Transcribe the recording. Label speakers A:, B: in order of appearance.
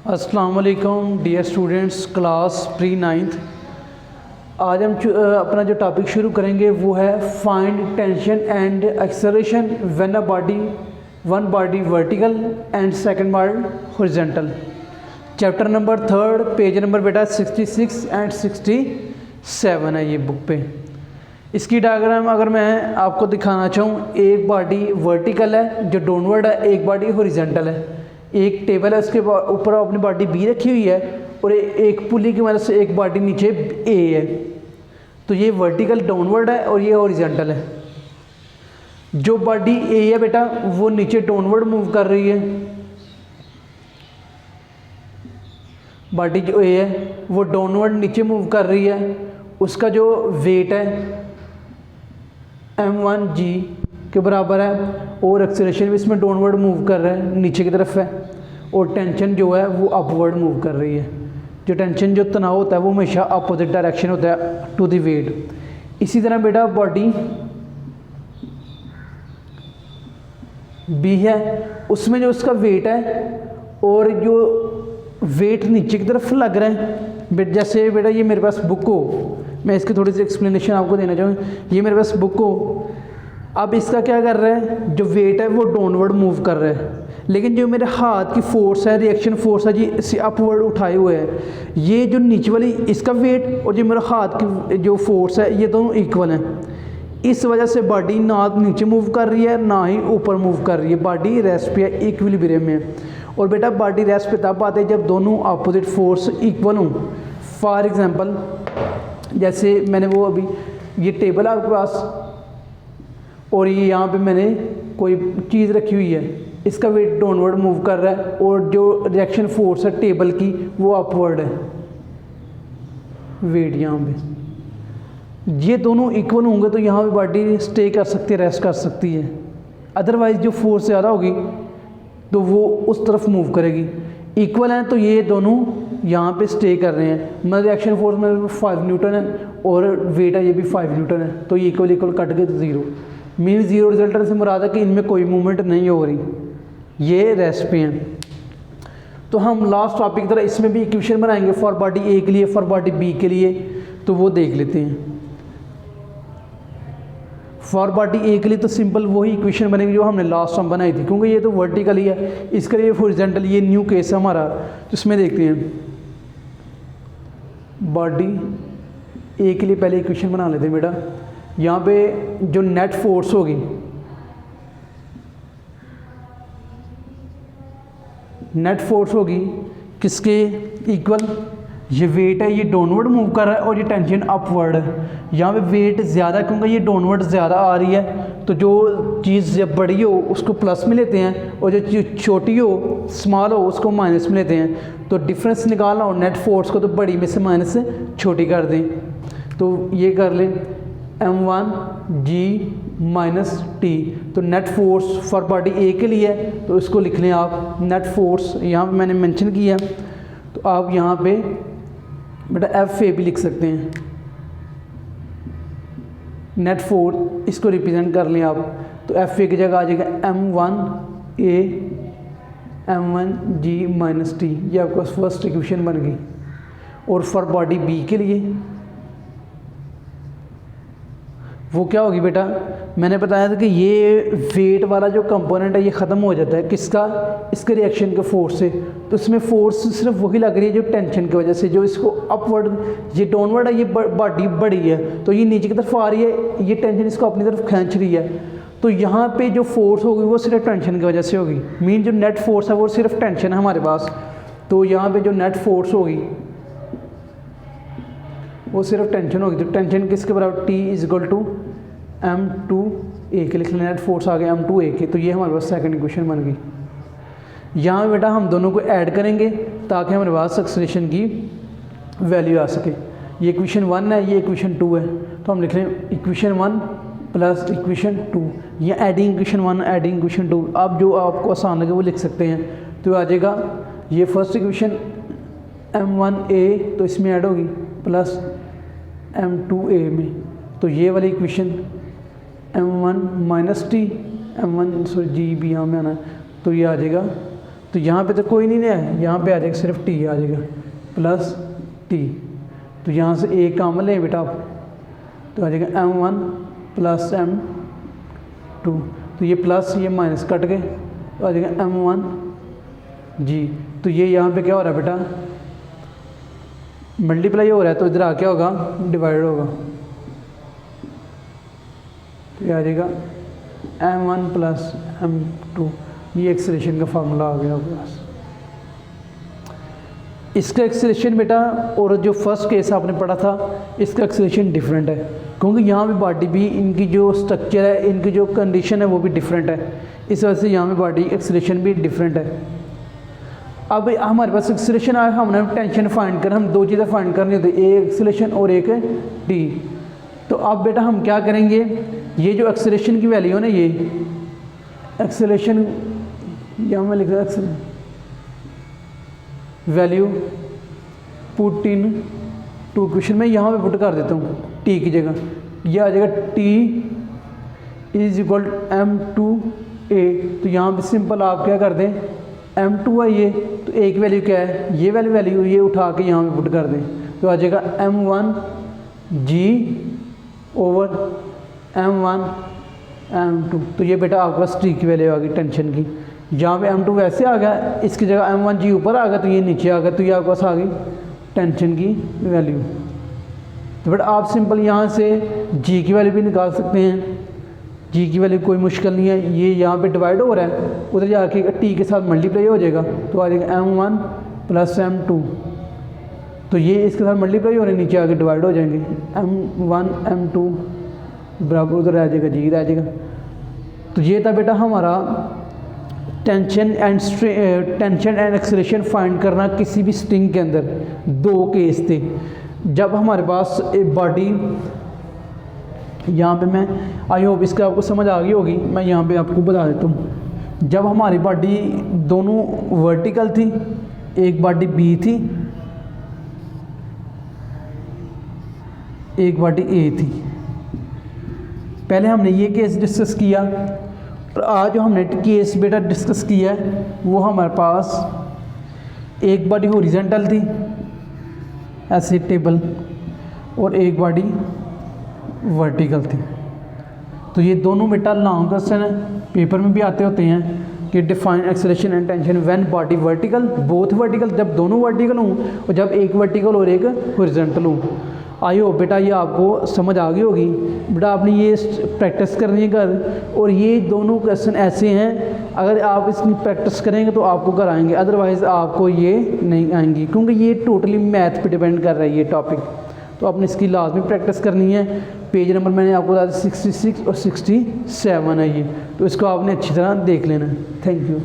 A: अस्सलाम वालेकुम dear students, class pre ninth. आज हम अपना जो टॉपिक शुरू करेंगे वो है find tension and acceleration when one body vertical and second body horizontal. Chapter number 3, page number बेटा 66 एंड 67 है ये बुक पे। इसकी डायग्राम अगर मैं आपको दिखाना चाहूँ, एक बॉडी वर्टिकल है जो डाउनवर्ड है, एक बॉडी हॉरिजॉन्टल है। एक टेबल है, उसके ऊपर अपनी बॉडी बी रखी हुई है और एक पुली की मदद से एक बॉडी नीचे ए है। तो ये वर्टिकल डाउनवर्ड है और ये हॉरिजॉन्टल है। जो बॉडी ए है बेटा वो नीचे डाउनवर्ड मूव कर रही है। बॉडी जो ए है वो डाउनवर्ड नीचे मूव कर रही है। उसका जो वेट है m1g के बराबर है और एक्सेलरेशन भी इसमें डाउनवर्ड मूव कर रहा है, नीचे की तरफ है। और टेंशन जो है वो अपवर्ड मूव कर रही है। जो टेंशन जो तनाव होता है वो हमेशा अपोजिट डायरेक्शन होता है टू द वेट। इसी तरह बेटा बॉडी बी है, उसमें जो उसका वेट है और जो वेट नीचे की तरफ लग रहा है, जैसे बेटा ये मेरे पास बुक हो, मैं इसकी थोड़ी सी एक्सप्लेनेशन आपको देना चाहूँ। ये मेरे पास बुक हो, अब इसका क्या कर रहा है, जो वेट है वो डाउनवर्ड मूव कर रहा है, लेकिन जो मेरे हाथ की फोर्स है, रिएक्शन फोर्स है जी, इसे अपवर्ड उठाए हुए है। ये जो नीचे वाली इसका वेट और जो मेरा हाथ की जो फोर्स है ये दोनों इक्वल हैं। इस वजह से बॉडी ना नीचे मूव कर रही है ना ही ऊपर मूव कर रही है, बॉडी रेस्ट पे है, इक्विलिब्रियम में। और बेटा बॉडी रेस्ट पे तब आते हैं जब दोनों अपोजिट फोर्स इक्वल हों। फॉर एग्जांपल जैसे मैंने वो अभी ये टेबल है आपके पास और ये यहाँ पे मैंने कोई चीज़ रखी हुई है, इसका वेट डाउनवर्ड मूव कर रहा है और जो रिएक्शन फोर्स है टेबल की वो अपवर्ड है। वेट यहाँ पे ये दोनों इक्वल होंगे तो यहाँ पे बॉडी स्टे कर सकती है, रेस्ट कर सकती है। अदरवाइज जो फोर्स ज़्यादा होगी तो वो उस तरफ मूव करेगी। इक्वल हैं तो ये दोनों यहाँ पे स्टे कर रहे हैं। मतलब रिएक्शन फोर्स में 5 न्यूटन है और वेट है ये भी 5 न्यूटन है, तो ये इक्वल कट गए तो 0 मीन 0 रिजल्टेंट से मुराद है कि इनमें कोई मूवमेंट नहीं हो रही, ये रेस्ट पे हैं। तो हम लास्ट टॉपिक की तरह इसमें भी इक्वेशन बनाएंगे फॉर बॉडी ए के लिए, फॉर बॉडी बी के लिए, तो वो देख लेते हैं। फॉर बॉडी ए के लिए तो सिंपल वही इक्वेशन बनेगी जो हमने लास्ट टाइम बनाई थी, क्योंकि ये तो वर्टिकल ही है, इसके लिए हॉरिजॉन्टल ये न्यू केस है हमारा। तो इसमें देखते हैं बॉडी ए के लिए पहले इक्वेशन बना लेते हैं बेटा। यहाँ पे जो नेट फोर्स होगी, नेट फोर्स होगी किसके इक्वल, ये वेट है ये डाउनवर्ड मूव कर रहा है और ये टेंशन अपवर्ड है। यहाँ पे वेट ज़्यादा क्योंकि ये डाउनवर्ड ज़्यादा आ रही है, तो जो चीज़ जब बड़ी हो उसको प्लस में लेते हैं और जो चीज़ छोटी हो स्मॉल हो उसको माइनस में लेते हैं। तो डिफरेंस निकालना हो नेट फोर्स को तो बड़ी में से माइनस से छोटी कर दें। तो ये कर लें m1g माइनस टी। तो नेट फोर्स फॉर बॉडी ए के लिए है तो इसको लिख लें आप, नेट फोर्स यहाँ पे मैंने मेंशन किया। तो आप यहाँ पे बेटा एफ ए भी लिख सकते हैं, नेट फोर्स इसको रिप्रेजेंट कर लें आप। तो एफ ए की जगह आ जाएगा m1a m1g माइनस टी, ये आपका फर्स्ट इक्वेशन बन गई। और फॉर बॉडी बी के लिए वो क्या होगी बेटा, मैंने बताया था कि ये वेट वाला जो कंपोनेंट है ये ख़त्म हो जाता है किसका, इसके रिएक्शन के फोर्स से। तो इसमें फोर्स सिर्फ वही लग रही है जो टेंशन की वजह से, जो इसको अपवर्ड, ये डाउनवर्ड है, ये बॉडी बड़ी है तो ये नीचे की तरफ आ रही है, ये टेंशन इसको अपनी तरफ खींच रही है। तो यहाँ पे जो फोर्स होगी वो सिर्फ टेंशन की वजह से होगी। मीन जो नेट फोर्स है वो सिर्फ टेंशन है हमारे पास। तो यहाँ पर जो नेट फोर्स होगी वो सिर्फ टेंशन होगी। तो टेंशन किसके बराबर, T is equal to m2a के लिख लें, नेट फोर्स आ गया m2a के। तो ये हमारे पास सेकंड इक्वेशन बन गई। यहाँ बेटा हम दोनों को ऐड करेंगे ताकि हमारे पास एक्सेलरेशन की वैल्यू आ सके। ये इक्वेशन 1 है, ये इक्वेशन 2 है, तो हम लिख लें इक्वेशन 1 प्लस इक्वेशन 2, या एडिंग इक्वेशन 1 एडिंग इक्वेशन 2। आप जो आपको आसान लगे वो लिख सकते हैं। तो आ जाएगा ये फर्स्ट इक्वेशन m1a तो इसमें ऐड होगी प्लस m2a में, तो ये वाली equation m1 minus t, m1 sorry g भी यहाँ में आना है, तो ये आ जाएगा तो यहाँ पे तो कोई नहीं है, यहाँ पे आ जाएगा सिर्फ टी आ जाएगा प्लस टी। तो यहाँ से एक कॉमन लें बेटा आप, तो आ जाएगा m1 प्लस m2। तो ये प्लस ये माइनस कट गए, तो आ जाएगा m1 जी। तो ये यहाँ पे क्या हो रहा है बेटा, मल्टीप्लाई हो रहा है, तो इधर आ क्या होगा, डिवाइड होगा। तो ये आ जाएगा m1 प्लस m2। ये एक्सेलरेशन का फार्मूला आ गया आपके पास। इसका एक्सेलरेशन बेटा और जो फर्स्ट केस आपने पढ़ा था इसका एक्सेलरेशन डिफरेंट है, क्योंकि यहाँ पे बॉडी भी इनकी जो स्ट्रक्चर है, इनकी जो कंडीशन है वो भी डिफरेंट है, इस वजह से यहाँ पे बॉडी एक्सेलरेशन भी डिफरेंट है। अब हमारे पास एक्सेलरेशन आया, हमने टेंशन फाइंड कर, हम दो चीज़ें फाइंड करनी होती है, एक एक्सेलरेशन और एक टी। तो अब बेटा हम क्या करेंगे, ये जो एक्सेलरेशन की वैल्यू है ना, ये एक्सेलरेशन यहाँ मैं लिख रहा हूँ value put into equation में, यहाँ पे पुट कर देता हूँ टी की जगह। यह आ जाएगा टी इज इक्वल m2a। तो यहाँ पे सिंपल आप क्या कर दें, m2 है ये, तो एक वैल्यू क्या है, ये वाली वैल्यू ये उठा के यहाँ पे पुट कर दें, तो आ जाएगा m1g ओवर m1 m2। तो ये बेटा आपके पास टी की वैल्यू आ गई टेंशन की। जहाँ पे m2 वैसे आ गया, इसकी जगह m1g ऊपर आ गया, तो ये नीचे आ गया, तो ये आपके पास आ गई टेंशन की वैल्यू। तो बेटा आप सिंपल यहाँ से g की वैल्यू भी निकाल सकते हैं, g की वैल्यू कोई मुश्किल नहीं है। ये यहाँ पे डिवाइड हो रहा है, उधर जाके t के साथ मल्टीप्लाई हो जाएगा, तो आ जाएगा m1 प्लस m2। तो ये इसके साथ मल्टीप्लाई हो रहे हैं, नीचे आके डिवाइड हो जाएंगे, m1 m2 बराबर उधर रह जाएगा g रह जाएगा। तो ये था बेटा हमारा टेंशन एंड एक्सेलरेशन फाइंड करना किसी भी स्ट्रिंग के अंदर। दो केस थे, जब हमारे पास एक बॉडी, यहाँ पे मैं आई होप इसका आपको समझ आ गई होगी, मैं यहाँ पे आपको बता देता हूँ। जब हमारी बॉडी दोनों वर्टिकल थी, एक बॉडी बी थी, एक बॉडी ए थी, पहले हमने ये केस डिस्कस किया। और आज जो हमने केस बेटा डिस्कस किया है वो हमारे पास एक बॉडी हॉरिजॉन्टल थी ऐसे टेबल, और एक बॉडी वर्टिकल थी। तो ये दोनों बेटा लॉन्ग क्वेश्चन है, पेपर में भी आते होते हैं कि define acceleration and tension when body vertical both vertical, जब दोनों वर्टिकल हों और जब एक वर्टिकल और एक हॉरिजॉन्टल हो। आई होप बेटा ये आपको समझ आ गई होगी। बेटा आपने ये प्रैक्टिस करनी है घर, और ये दोनों क्वेश्चन ऐसे हैं अगर आप इसकी प्रैक्टिस करेंगे तो आपको घर आएंगे, अदरवाइज़ आपको ये नहीं आएंगी, क्योंकि ये टोटली मैथ पे डिपेंड कर रहा है ये टॉपिक। तो आपने इसकी लाजमी प्रैक्टिस करनी है। पेज नंबर मैंने आपको बता दिया 66 और 67 है ये, तो इसको आपने अच्छी तरह देख लेना है। Thank you.